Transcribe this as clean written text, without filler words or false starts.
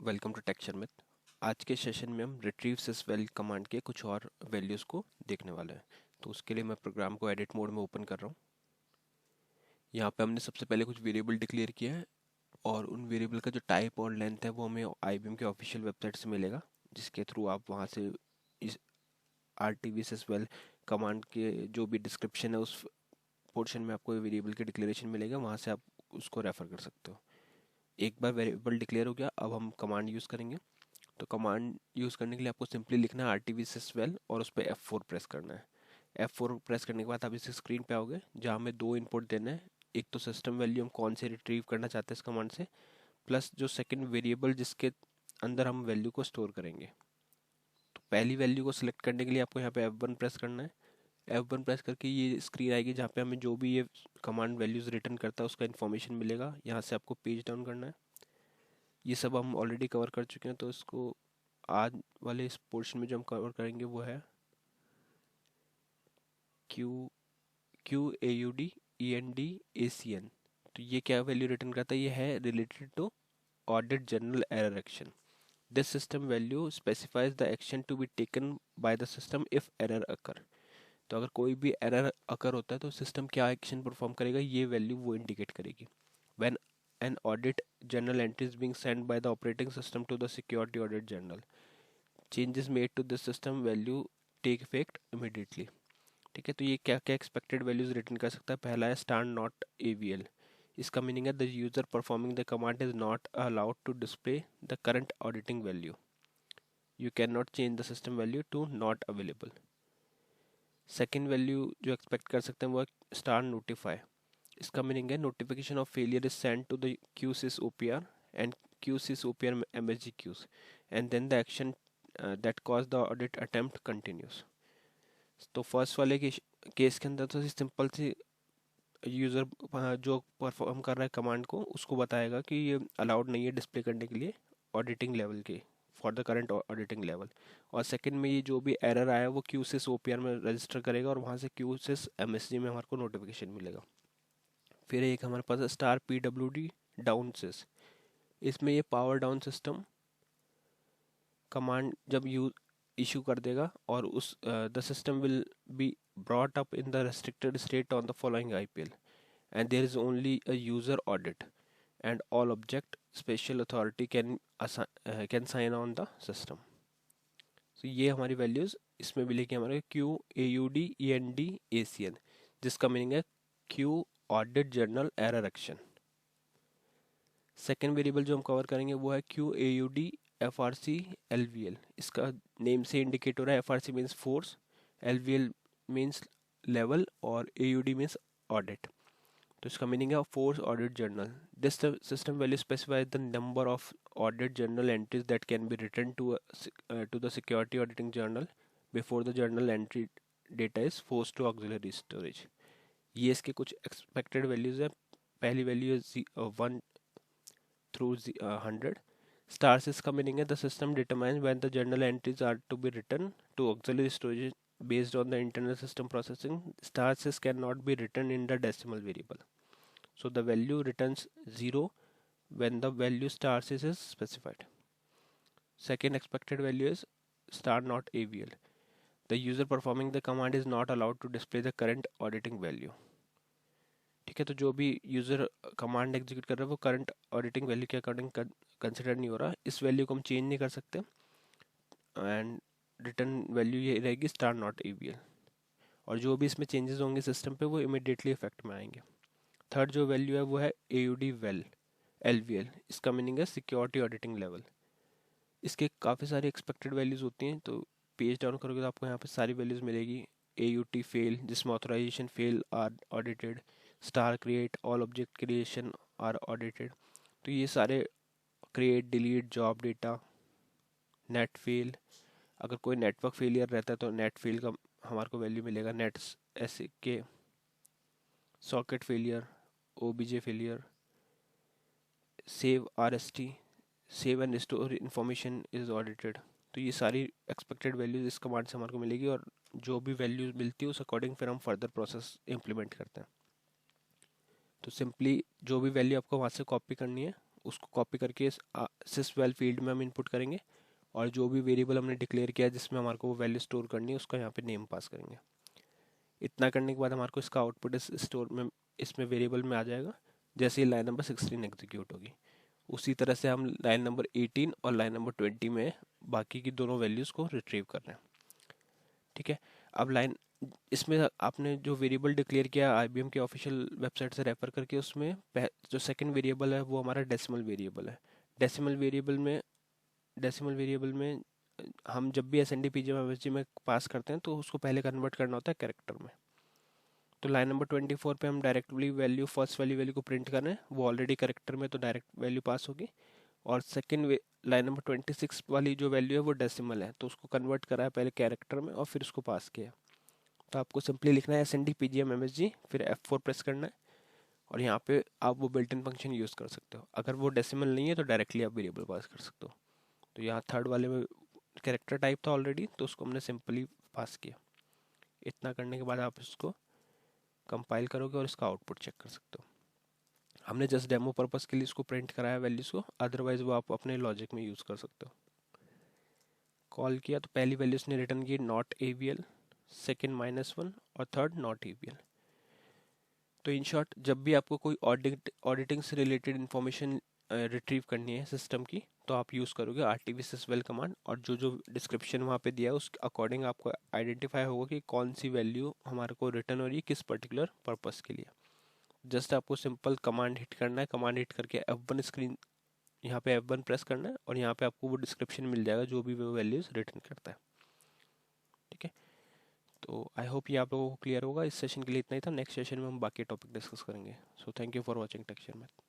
Welcome to texture myth. आज के session में हम रिट्रीव सिस वेल कमांड के कुछ और वैल्यूज़ को देखने वाले हैं। तो उसके लिए मैं प्रोग्राम को एडिट मोड में ओपन कर रहा हूँ। यहाँ पे हमने सबसे पहले कुछ वेरिएबल डिक्लेयर किया है और उन वेरिएबल का जो टाइप और लेंथ है वो हमें आईबीएम के ऑफिशियल वेबसाइट से मिलेगा, जिसके थ्रू आप वहाँ से इस आरटीवी सिस वेल कमांड के जो भी डिस्क्रिप्शन है उस पोर्शन में आपको वेरिएबल के डिक्लेरेशन मिलेगा, वहाँ से आप उसको रेफर कर सकते हो। एक बार वेरिएबल डिक्लेयर हो गया, अब हम कमांड यूज़ करेंगे। तो कमांड यूज़ करने के लिए आपको सिंपली लिखना है आरटीवी सिस्वेल और उस पर F4 प्रेस करना है। F4 प्रेस करने के बाद आप इस स्क्रीन पे आओगे जहाँ हमें दो इनपुट देना है। एक तो सिस्टम वैल्यू हम कौन से रिट्रीव करना चाहते हैं इस कमांड से, प्लस जो सेकंड वेरिएबल जिसके अंदर हम वैल्यू को स्टोर करेंगे। तो पहली वैल्यू को सिलेक्ट करने के लिए आपको यहाँ पे F1 प्रेस करना है। F1 प्रेस करके ये स्क्रीन आएगी जहाँ पे हमें जो भी ये कमांड वैल्यूज़ रिटर्न करता है उसका इन्फॉर्मेशन मिलेगा। यहाँ से आपको पेज डाउन करना है। ये सब हम ऑलरेडी कवर कर चुके हैं, तो इसको आज वाले इस पोर्शन में जो हम कवर करेंगे वो है Q Q A U D E N D A C N. तो ये क्या वैल्यू रिटर्न करता है? ये है related to audit general error action. This system value specifies the action to be taken by the system if error occur. तो अगर कोई भी एरर अकर होता है तो सिस्टम क्या एक्शन परफॉर्म करेगा, ये वैल्यू वो इंडिकेट करेगी। When an audit journal entry is being sent by the operating system to the security audit journal, changes made to this system value take effect immediately। ठीक है, तो ये क्या क्या एक्सपेक्टेड वैल्यूज रिटर्न कर सकता है? पहला है स्टार नॉट एवीएल। इसका मीनिंग है the user performing the command is not allowed to display the current auditing value. You can not change the system value to not available. Second value जो expect कर सकते हैं वो है star notify. इसका meaning है notification of failure is send to the QSys OPR and QSys OPR MSG queues, and then the action that caused the audit attempt continues। तो first वाले केस के अंदर तो सिंपल सी यूज़र जो perform कर रहा है कमांड को उसको बताएगा कि ये अलाउड नहीं है डिस्प्ले करने के लिए ऑडिटिंग लेवल के, for the current auditing level. और सेकंड में ये जो भी एरर आया वो QSys OPR में रजिस्टर करेगा और वहाँ से QSys MSG में हमारे को नोटिफिकेशन मिलेगा। फिर एक हमारे पास स्टार PWD डाउन सिस। इसमें ये पावर डाउन सिस्टम कमांड जब यू इशू कर देगा और उस the system will be brought up in the restricted state on the following IPL, and there is only a user audit and all object special authority can sign on the system। तो ये हमारी values इसमें मिलेगी हमारे QAUDENDACN, जिसका meaning है Q audit journal error action. Second variable जो हम कवर करेंगे वो है QAUDFRC LVL। इसका नेम से इंडिकेट हो रहा है, FRC means force, LVL means level और AUD मीन्स ऑडिट। तो इसका मीनिंग है force audit journal. This system value specifies the number of audit journal entries that can be return to the security auditing journal before the journal entry data is force to auxiliary storage. ये इसके कुछ expected values है। पहली value है 1 through 100। Stars is coming in, the system determines when the journal entries are to be written to auxiliary storage based on the internal system processing. Stars is cannot be written in the decimal variable, so the value returns 0 when the value stars is specified। Second expected value is star not AVL। The user performing the command is not allowed to display the current auditing value। ठीक है, तो जो भी user command execute कर रहा है वो current auditing value के अकॉर्डिंग कंसिडर नहीं हो रहा। इस वैल्यू को हम चेंज नहीं कर सकते एंड रिटर्न वैल्यू ये रहेगी स्टार नॉट AVL। और जो भी इसमें चेंजेस होंगे सिस्टम पे वो इमिडिएटली इफेक्ट में आएंगे। थर्ड जो वैल्यू है वो है AUD वेल LVL। इसका मीनिंग है सिक्योरिटी ऑडिटिंग लेवल। इसके काफ़ी सारी एक्सपेक्टेड वैल्यूज़ होती हैं, तो पेज डाउन करोगे तो आपको यहाँ पे सारी वैल्यूज़ मिलेगी। AUT फेल जिसमें authorization fail are audited, star create all object creation are audited. तो ये सारे create delete job data net fail, अगर कोई नेटवर्क फेलियर रहता है तो नेट फेल का हमारे को वैल्यू मिलेगा। Net SK socket failure OBJ failure save RST save and store information is audited. तो ये सारी एक्सपेक्टेड वैल्यूज इस कमांड से हमारे को मिलेगी और जो भी वैल्यूज मिलती है उस अकॉर्डिंग फिर हम फर्दर प्रोसेस इम्प्लीमेंट करते हैं। तो सिंपली जो भी वैल्यू आपको वहाँ से कॉपी करनी है उसको कॉपी करके sys_val फील्ड में हम इनपुट करेंगे और जो भी वेरिएबल हमने डिक्लेयर किया जिसमें हमारे को वो वैल्यू स्टोर करनी है उसका यहाँ पे नेम पास करेंगे। इतना करने के बाद हमारे को इसका आउटपुट इस स्टोर में इसमें वेरिएबल में आ जाएगा जैसे ही लाइन नंबर 16 एग्जीक्यूट होगी। उसी तरह से हम लाइन नंबर 18 और लाइन नंबर 20 में बाकी की दोनों वैल्यूज़ को रिट्रीव कर रहे हैं। ठीक है, अब लाइन इसमें आपने जो वेरिएबल डिक्लेयर किया आईबीएम के ऑफिशियल वेबसाइट से रेफर करके, उसमें जो सेकंड वेरिएबल है वो हमारा डेसिमल वेरिएबल है। डेसिमल वेरिएबल में डेसिमल वेरिएबल में हम जब भी S N D P G M M S G में पास करते हैं तो उसको पहले कन्वर्ट करना होता है कैरेक्टर में। तो लाइन नंबर 24 पे हम डायरेक्टली वैल्यू फर्स्ट वाली वैल्यू को प्रिंट कर रहे हैं, वो ऑलरेडी कैरेक्टर में तो डायरेक्ट वैल्यू पास होगी। और सेकंड लाइन नंबर 26 वाली जो वैल्यू है वो डेसिमल है, तो उसको कन्वर्ट करा है पहले कैरेक्टर में और फिर उसको पास किया। तो आपको सिंपली लिखना है S N D P G M M S G, फिर F4 प्रेस करना है और यहाँ पे आप वो बिल्ट इन फंक्शन यूज़ कर सकते हो। अगर वो डेसिमल नहीं है तो डायरेक्टली आप वेरिएबल पास कर सकते हो। तो यहाँ थर्ड वाले में कैरेक्टर टाइप था ऑलरेडी, तो उसको हमने सिंपली पास किया। इतना करने के बाद आप इसको कंपाइल करोगे और इसका आउटपुट चेक कर सकते हो। हमने जस्ट डेमो पर्पस के लिए इसको प्रिंट कराया वैल्यूज़ को, अदरवाइज वो आप अपने लॉजिक में यूज़ कर सकते हो। कॉल किया तो पहली वैल्यू उसने रिटर्न की नॉट AVL, सेकेंड -1 और थर्ड नॉट AVL। तो इन शॉर्ट जब भी आपको कोई ऑडिटिंग से रिलेटेड इन्फॉर्मेशन रिट्रीव करनी है सिस्टम की, तो आप यूज़ करोगे RTV sysval कमांड, और जो जो डिस्क्रिप्शन वहाँ पे दिया है उस अकॉर्डिंग आपको आइडेंटिफाई होगा कि कौन सी वैल्यू हमारे को रिटर्न हो रही है किस पर्टिकुलर पर्पस के लिए। जस्ट आपको सिंपल कमांड हिट करना है, कमांड हिट करके F1 स्क्रीन यहाँ पे F1 प्रेस करना है और यहाँ पे आपको वो डिस्क्रिप्शन मिल जाएगा जो भी वो वैल्यूज़ रिटर्न करता है। ठीक है, तो आई होप ये आप लोगों को क्लियर होगा। इस सेशन के लिए इतना ही था, नेक्स्ट सेशन में हम बाकी टॉपिक डिस्कस करेंगे। So thank you for watching texture math.